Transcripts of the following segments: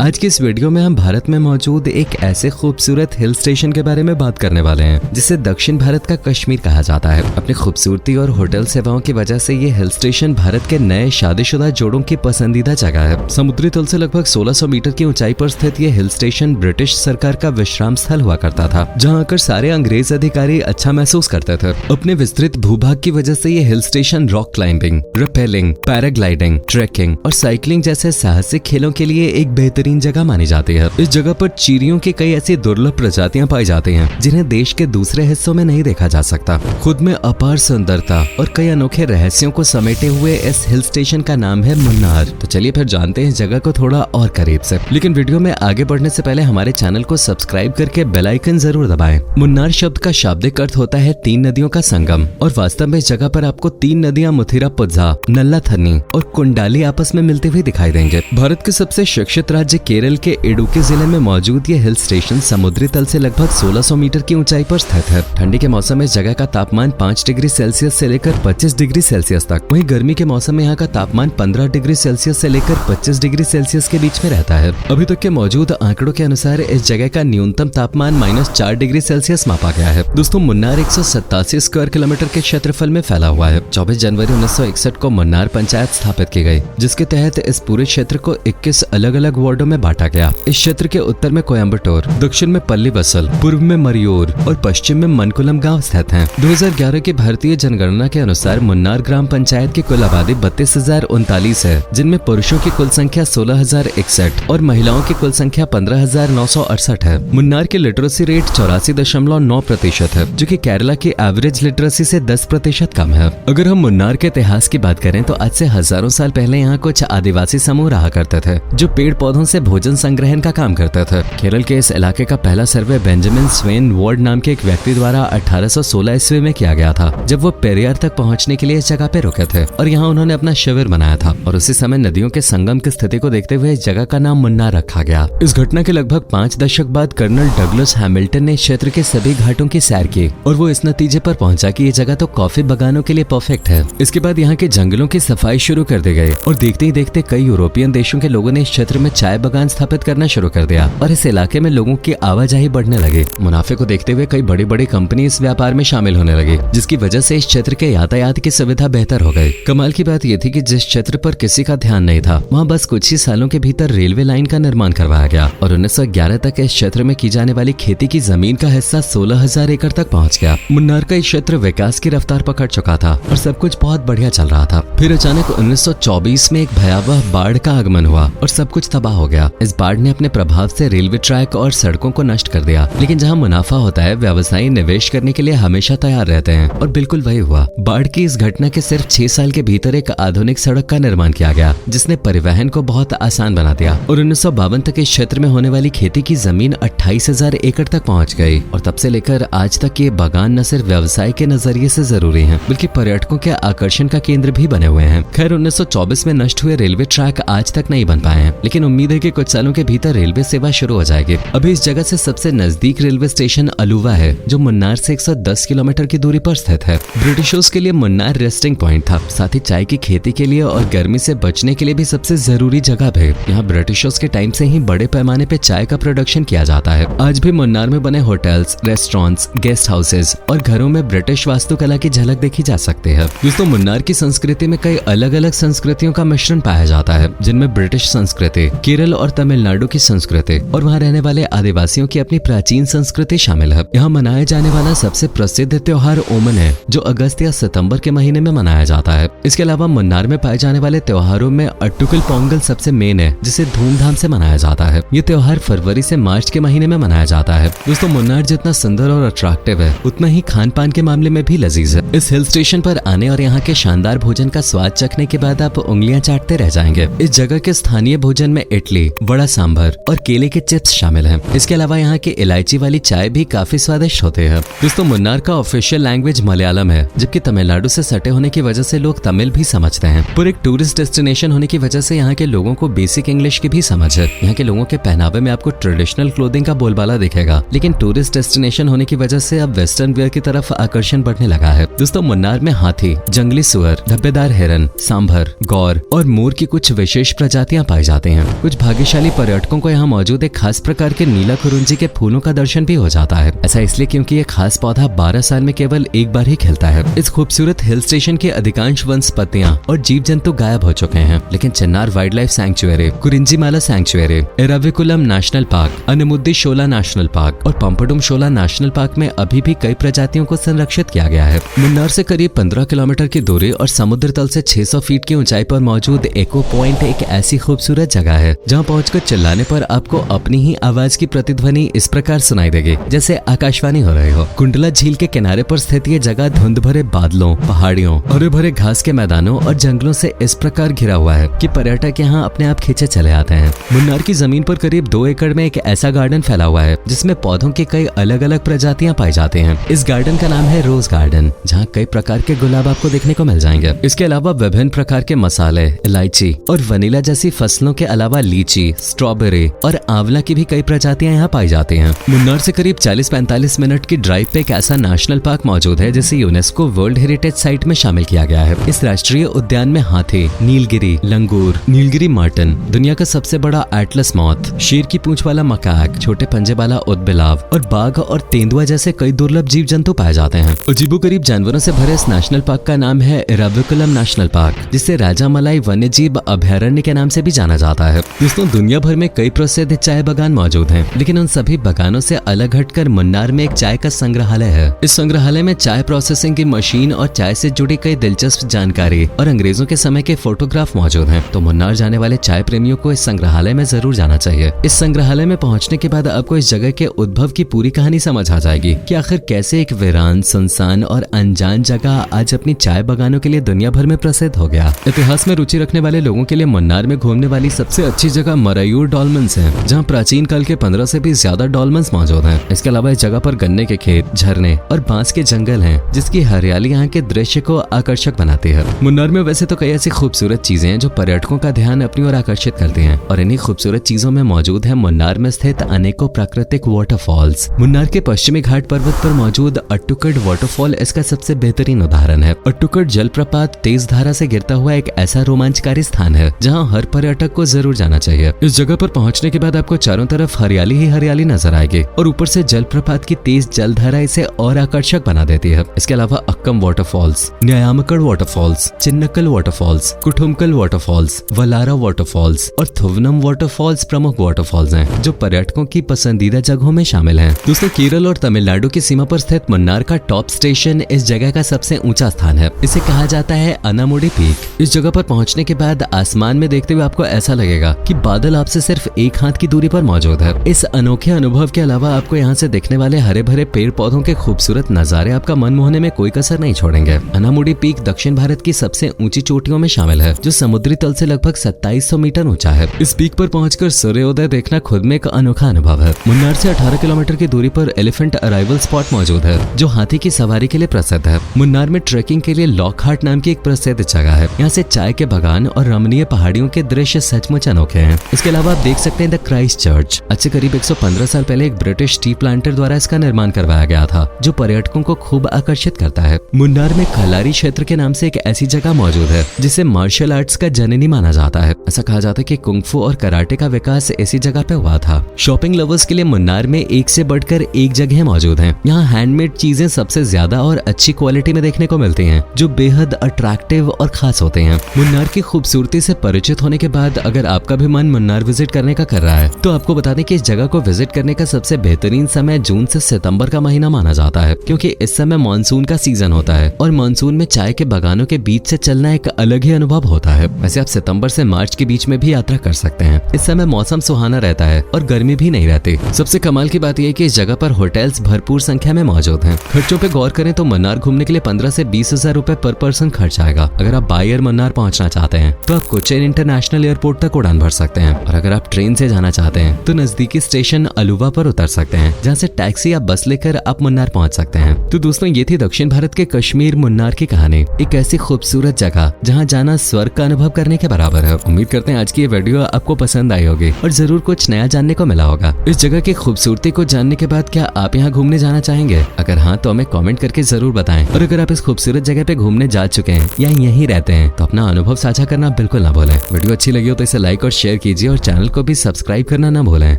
आज की इस वीडियो में हम भारत में मौजूद एक ऐसे खूबसूरत हिल स्टेशन के बारे में बात करने वाले हैं जिसे दक्षिण भारत का कश्मीर कहा जाता है। अपनी खूबसूरती और होटल सेवाओं की वजह से ये हिल स्टेशन भारत के नए शादीशुदा जोड़ों की पसंदीदा जगह है। समुद्री तल से लगभग 1600 मीटर की ऊंचाई पर स्थित ये हिल स्टेशन ब्रिटिश सरकार का विश्राम स्थल हुआ करता था, जहाँ आकर सारे अंग्रेज अधिकारी अच्छा महसूस करते थे। अपने विस्तृत भूभाग की वजह से ये hill station rock climbing, rappelling, paragliding, trekking और साइकिलिंग जैसे साहसिक खेलों के लिए एक बेहतरीन जगह मानी जाती है। इस जगह पर चींटियों की कई ऐसी दुर्लभ प्रजातियां पाई जाती हैं जिन्हें देश के दूसरे हिस्सों में नहीं देखा जा सकता। खुद में अपार सुंदरता और कई अनोखे रहस्यों को समेटे हुए इस हिल स्टेशन का नाम है मुन्नार। तो चलिए फिर जानते हैं इस जगह को थोड़ा और करीब से। लेकिन वीडियो में आगे बढ़ने से पहले हमारे चैनल को सब्सक्राइब करके बेल आइकन जरूर दबाएं। मुन्नार शब्द का शाब्दिक अर्थ होता है 3 नदियों का संगम, और वास्तव में इस जगह पर आपको 3 नदियां मुथिरापुझा, नल्लाथन्नी और कुंडाली आपस में मिलते हुए दिखाई देंगे। भारत के सबसे शिक्षित राज्य केरल के इडुक्की जिले में मौजूद ये हिल स्टेशन समुद्री तल से लगभग 1600 मीटर की ऊंचाई पर स्थित है। ठंडी के मौसम में इस जगह का तापमान 5 डिग्री सेल्सियस से लेकर 25 डिग्री सेल्सियस तक, वहीं गर्मी के मौसम में यहाँ का तापमान 15 डिग्री सेल्सियस से लेकर 25 डिग्री सेल्सियस के बीच में रहता है। अभी तक के मौजूद आंकड़ों के अनुसार इस जगह का न्यूनतम तापमान -4 डिग्री सेल्सियस मापा गया है। दोस्तों, मुन्नार 187 स्क्वायर किलोमीटर के क्षेत्रफल में फैला हुआ है। 24 जनवरी 1961 को मुन्नार पंचायत स्थापित की गई, जिसके तहत इस पूरे क्षेत्र को 21 अलग अलग वार्डों में बांटा गया। इस क्षेत्र के उत्तर में कोयम्बटूर, दक्षिण में पल्लीवसल, पूर्व में मरियूर और पश्चिम में मनकुलम गांव स्थित हैं। 2011 की भारतीय जनगणना के अनुसार मुन्नार ग्राम पंचायत की कुल आबादी 32,039 है, जिनमें पुरुषों की कुल संख्या 16,061 और महिलाओं की कुल संख्या 15,968 है। मुन्नार की लिटरेसी रेट 84.9% है, जो कि केरला की एवरेज लिटरेसी से 10% कम है। अगर हम मुन्नार के इतिहास की बात करें तो आज से हजारों साल पहले यहाँ कुछ आदिवासी समूह रहा करते थे, जो पेड़ पौधों से भोजन संग्रहण का काम करते थे। केरल के इस इलाके का पहला सर्वे बेंजामिन स्वेन वार्ड नाम के एक व्यक्ति द्वारा 1816 ईस्वी में किया गया था, जब वो पेरियार तक पहुंचने के लिए इस जगह पे रुके थे और यहाँ उन्होंने अपना शिविर बनाया था। और उसी समय नदियों के संगम की स्थिति को देखते हुए इस जगह का नाम मुन्नार रखा गया। इस घटना के लगभग 5 दशक बाद कर्नल डगलस हैमिल्टन ने क्षेत्र के सभी घाटों की सैर की और वो इस नतीजे पर पहुंचा कि ये जगह तो कॉफी बगानों के लिए परफेक्ट है। इसके बाद यहाँ के जंगलों की सफाई शुरू कर दी गई और देखते ही देखते कई यूरोपियन देशों के लोगों ने इस क्षेत्र में चाय बागान स्थापित करना शुरू कर दिया और इस इलाके में लोगों की आवाजाही बढ़ने लगी। मुनाफे को देखते हुए कई बड़ी बड़ी कंपनी इस व्यापार में शामिल होने लगी, जिसकी वजह से इस क्षेत्र के यातायात की सुविधा बेहतर हो गई। कमाल की बात यह थी कि जिस क्षेत्र पर किसी का ध्यान नहीं था, वहाँ बस कुछ ही सालों के भीतर रेलवे लाइन का निर्माण करवाया गया और 1911 तक इस क्षेत्र में की जाने वाली खेती की जमीन का हिस्सा 16,000 एकड़ तक पहुँच गया। मुन्नार का इस क्षेत्र विकास की रफ्तार पकड़ चुका था और सब कुछ बहुत बढ़िया चल रहा था। फिर अचानक 1924 में एक भयावह बाढ़ का आगमन हुआ और सब कुछ तबाह हो गया। इस बाढ़ ने अपने प्रभाव से रेलवे ट्रैक और सड़कों को नष्ट कर दिया, लेकिन जहाँ मुनाफा होता है, व्यवसायी निवेश करने के लिए हमेशा तैयार रहते हैं और बिल्कुल वही हुआ। बाढ़ की इस घटना के सिर्फ 6 साल के भीतर एक आधुनिक सड़क का निर्माण किया गया, जिसने परिवहन को बहुत आसान बना दिया और 1952 तक इस क्षेत्र में होने वाली खेती की जमीन 28,000 एकड़ तक पहुँच गई। और तब से लेकर आज तक ये बागान न सिर्फ व्यवसाय के नजरिए से जरूरी है, बल्कि पर्यटकों के आकर्षण का केंद्र भी बने हुए हैं। खैर, 1924 में नष्ट हुए रेलवे ट्रैक आज तक नहीं बन पाए हैं, लेकिन उम्मीद है कि कुछ सालों के भीतर रेलवे सेवा शुरू हो जाएगी। अभी इस जगह से सबसे नजदीक रेलवे स्टेशन अलुवा है, जो मुन्नार से 110 किलोमीटर की दूरी पर स्थित है। ब्रिटिशर्स के लिए मुन्नार रेस्टिंग पॉइंट था, साथ ही चाय की खेती के लिए और गर्मी से बचने के लिए भी सबसे जरूरी जगह है। यहाँ ब्रिटिशर्स के टाइम से ही बड़े पैमाने पे चाय का प्रोडक्शन किया जाता है। आज भी मुन्नार में बने होटल्स, रेस्टोरेंट्स, गेस्ट हाउसेज और घरों में ब्रिटिश वास्तुकला की झलक देखी जा सकती है। दोस्तों, मुन्नार की संस्कृति में कई अलग अलग संस्कृतियों का मिश्रण पाया जाता है, जिनमें ब्रिटिश संस्कृति, केरल और तमिलनाडु की संस्कृति और वहाँ रहने वाले आदिवासियों की अपनी प्राचीन संस्कृति शामिल है। यहाँ मनाया जाने वाला सबसे प्रसिद्ध त्योहार ओमन है, जो अगस्त या सितंबर के महीने में मनाया जाता है। इसके अलावा मुन्नार में पाए जाने वाले त्योहारों में अट्टुकल पोंगल सबसे मेन है, जिसे धूमधाम से मनाया जाता है। ये त्योहार फरवरी से मार्च के महीने में मनाया जाता है। दोस्तों, मुन्नार जितना सुंदर और अट्रैक्टिव है, उतना ही खान पान के मामले में भी लजीज है। इस हिल स्टेशन पर आने और यहाँ के शानदार भोजन का स्वाद चखने के बाद आप उंगलियां चाटते रह जाएंगे। इस जगह के स्थानीय भोजन में इडली, वड़ा सांभर और केले के चिप्स शामिल हैं। इसके अलावा यहाँ की इलायची वाली चाय भी काफी स्वादिष्ट होते हैं। दोस्तों, मुन्नार का ऑफिशियल लैंग्वेज मलयालम है, जबकि तमिलनाडु से सटे होने की वजह से लोग तमिल भी समझते हैं। पर एक टूरिस्ट डेस्टिनेशन होने की वजह से यहाँ के लोगों को बेसिक इंग्लिश की भी समझ है। यहाँ के लोगों के पहनावे में आपको ट्रेडिशनल क्लोथिंग का बोलबाला दिखेगा, लेकिन टूरिस्ट डेस्टिनेशन होने की वजह से अब वेस्टर्न वेयर की तरफ आकर्षण बढ़ने लगा है। दोस्तों, मुन्नार में हाथी, जंगली सुअर, धब्बेदार हिरन, सांभर, गौर और मोर की कुछ विशेष प्रजातियां पाई जाती हैं। कुछ भाग्यशाली पर्यटकों को यहाँ मौजूद एक खास प्रकार के नीला खुरुंजी के फूलों का दर्शन भी हो जाता है। ऐसा इसलिए क्योंकि ये खास पौधा 12 साल में केवल एक बार ही खिलता है। इस खूबसूरत हिल स्टेशन के अधिकांश वनस्पतियां और जीव जंतु गायब हो चुके हैं, लेकिन Chinnar wildlife sanctuary, Kurinjimala sanctuary, Eravikulam national park, Anamudi Shola national park और पंपडुम शोला नेशनल पार्क में अभी भी कई प्रजातियों को संरक्षित किया गया है। मुन्नार से करीब 15 किलोमीटर की दूरी और समुद्र तल से 600 फीट की ऊंचाई पर मौजूद एको पॉइंट एक ऐसी खूबसूरत जगह है जहां पहुंचकर चिल्लाने पर आपको अपनी ही आवाज की प्रतिध्वनि इस प्रकार सुनाई देगी जैसे आकाशवाणी हो रही हो। कुंडला झील के किनारे पर स्थित ये जगह धुंध भरे बादलों, पहाड़ियों, हरे भरे घास के मैदानों और जंगलों से इस प्रकार घिरा हुआ है कि पर्यटक यहाँ अपने आप खींचे चले आते हैं। मुन्नार की जमीन पर करीब 2 एकड़ में एक ऐसा गार्डन फैला हुआ है जिसमें पौधों की कई अलग अलग प्रजातियां पाई जाती हैं। इस गार्डन का नाम है रोज गार्डन, जहाँ कई प्रकार के गुलाब आपको देखने को मिल जाएंगे। इसके अलावा विभिन्न प्रकार के मसाले, इलायची और वनीला जैसी फसलों के अलावा लीची, स्ट्रॉबेरी और आंवला की भी कई प्रजातियां यहाँ पाई जाती हैं। मुन्नार से करीब 40-45 मिनट की ड्राइव पे एक ऐसा नेशनल पार्क मौजूद है जिसे यूनेस्को वर्ल्ड हेरिटेज साइट में शामिल किया गया है। इस राष्ट्रीय उद्यान में हाथी, नीलगिरी लंगूर, नीलगिरी मार्टन, दुनिया का सबसे बड़ा एटलस मॉथ, शेर की पूंछ वाला मकाक, छोटे पंजे वाला उदबिलाव और बाघ और तेंदुआ जैसे कई दुर्लभ जीव जंतु पाए जाते हैं। अजीबोगरीब जानवरों से भरे इस नेशनल पार्क का नाम है एराविकुलम नेशनल पार्क, जिसे राजामलाई वन्य जीव अभयारण्य के नाम से भी जाना जाता है। दोस्तों, दुनिया भर में कई प्रसिद्ध चाय बागान मौजूद हैं, लेकिन उन सभी बागानों से अलग हटकर मुन्नार में एक चाय का संग्रहालय है। इस संग्रहालय में चाय प्रोसेसिंग की मशीन और चाय से जुड़ी कई दिलचस्प जानकारी और अंग्रेजों के समय के फोटोग्राफ मौजूद हैं। तो मुन्नार जाने वाले चाय प्रेमियों को इस संग्रहालय में जरूर जाना चाहिए। इस संग्रहालय में पहुंचने के बाद आपको इस जगह के उद्भव की पूरी कहानी समझ आ जाएगी कि आखिर कैसे एक वीरान, सुनसान और अनजान जगह आज अपनी चाय बागानों के लिए दुनिया भर में प्रसिद्ध हो गया। इतिहास में रुचि रखने वाले लोगों के लिए मुन्नार में घूमने वाली सबसे अच्छी जगह मरायूर डॉल्मेंस है, जहाँ प्राचीन काल के 15 से भी ज्यादा डॉल्मेंस मौजूद हैं। इसके अलावा इस जगह पर गन्ने के खेत, झरने और बांस के जंगल हैं, जिसकी हरियाली यहाँ के दृश्य को आकर्षक बनाती है। मुन्नार में वैसे तो कई ऐसी खूबसूरत चीजें हैं जो पर्यटकों का ध्यान अपनी ओर आकर्षित करती हैं, और इन्हीं खूबसूरत चीजों में मौजूद है मुन्नार में स्थित अनेकों प्राकृतिक वाटरफॉल्स। मुन्नार के पश्चिमी घाट पर्वत पर मौजूद अट्टुकड वाटरफॉल इसका सबसे बेहतरीन उदाहरण है। अट्टुकड जलप्रपात तेज धारा से गिरता हुआ एक ऐसा रोमांचकारी स्थान है जहाँ हर पर्यटक को जरूर जाना चाहिए। इस जगह पर पहुंचने के बाद आपको चारों तरफ हरियाली ही हरियाली नजर आएगी और ऊपर से जलप्रपात की तेज जलधारा इसे और आकर्षक बना देती है। इसके अलावा Akkam waterfalls, Nyayamakad waterfalls, Chinnakal waterfalls, Kuthumkal waterfalls, Valara waterfalls और थुवनम वाटरफॉल्स प्रमुख वाटरफॉल्स हैं जो पर्यटकों की पसंदीदा जगहों में शामिल हैं। दोस्तों, केरल और तमिलनाडु की सीमा पर स्थित मुन्नार का टॉप स्टेशन इस जगह का सबसे ऊंचा स्थान है। इसे कहा जाता है अनामुडी पीक। इस जगह पर पहुंचने के बाद आसमान में देखते हुए आपको ऐसा लगेगा कि बादल आपसे सिर्फ एक हाथ की दूरी पर मौजूद है। इस अनोखे अनुभव के अलावा आपको यहाँ से दिखने वाले हरे भरे पेड़ पौधों के खूबसूरत नजारे आपका मन मोहने में कोई कसर नहीं छोड़ेंगे। अनामुडी पीक दक्षिण भारत की सबसे ऊंची चोटियों में शामिल है, जो समुद्री तल से लगभग 2700 मीटर ऊंचा है। इस पीक पर पहुंचकर सूर्योदय देखना खुद में एक अनोखा अनुभव है। मुन्नार से 18 किलोमीटर की दूरी पर एलिफेंट अराइवल स्पॉट मौजूद है, जो हाथी की सवारी के लिए प्रसिद्ध है। मुन्नार में ट्रेकिंग के लिए लॉकहार्ट नाम की एक प्रसिद्ध जगह है। यहाँ से चाय के बागान और रमणीय पहाड़ियों के दृश्य सचमुच अनोखे हैं। इसके अलावा आप देख सकते हैं द क्राइस्ट चर्च। आज से करीब 115 साल पहले एक ब्रिटिश टी प्लांटर द्वारा इसका निर्माण करवाया गया था, जो पर्यटकों को खूब आकर्षित करता है। मुन्नार में खलारी क्षेत्र के नाम से एक ऐसी जगह मौजूद है जिसे मार्शल आर्ट्स का जननी माना जाता है। ऐसा कहा जाता है कि कुंग-फू और कराटे का विकास इसी जगह पे हुआ था। शॉपिंग लवर्स के लिए मुन्नार में एक से बढ़कर एक जगह मौजूद है। यहाँ हैंडमेड चीजें सबसे ज्यादा और अच्छी क्वालिटी में देखने को मिलती हैं, जो बेहद अट्रैक्टिव और खास होते हैं। मुन्नार की खूबसूरती से परिचित होने के बाद अगर आपका भी मन मुन्नार विजिट करने का कर रहा है, तो आपको बता दें कि इस जगह को विजिट करने का सबसे बेहतरीन समय जून से सितंबर का महीना माना जाता है, क्योंकि इस समय मानसून का सीजन होता है और मानसून में चाय के बागानों के बीच से चलना एक अलग ही अनुभव होता है। वैसे आप सितंबर से मार्च के बीच में भी यात्रा कर सकते हैं। इस समय मौसम सुहाना रहता है और गर्मी भी नहीं रहती। सबसे कमाल की बात यह है कि इस जगह पर होटल्स भरपूर संख्या में मौजूद हैं। खर्चों पे गौर करें तो मुन्नार घूमने के लिए 15 से 20 हजार रुपए पर पर्सन खर्च आएगा। अगर आप बाय एयर मुन्नार पहुंचना चाहते हैं तो आप कोचीन इंटरनेशनल एयरपोर्ट तक उड़ान भर सकते हैं, और अगर आप ट्रेन से जाना चाहते हैं तो नजदीकी स्टेशन अलुवा पर उतर सकते हैं, जहाँ से टैक्सी या बस लेकर आप मुन्नार पहुंच सकते हैं। तो दोस्तों, ये थी दक्षिण भारत के कश्मीर मुन्नार की कहानी। एक ऐसी खूबसूरत जगह जहाँ जाना स्वर्ग का अनुभव करने के बराबर है। उम्मीद करते हैं आज की ये वीडियो आपको पसंद आई होगी और जरूर कुछ नया जानने को मिला होगा। इस जगह की खूबसूरती को जानने के बाद क्या आप यहाँ घूमने जाना चाहेंगे? अगर हाँ, तो हमें कमेंट करके जरूर बताएं। और अगर आप इस खूबसूरत जगह पे घूमने जा चुके हैं या यहीं रहते हैं तो अपना अनुभव साझा करना बिल्कुल ना भूलें। वीडियो अच्छी लगी हो तो इसे लाइक और शेयर शेयर कीजिए और चैनल को भी सब्सक्राइब करना ना भूलें।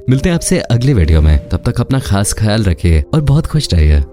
मिलते हैं आपसे अगले वीडियो में, तब तक अपना खास ख्याल रखिए और बहुत खुश रहिए।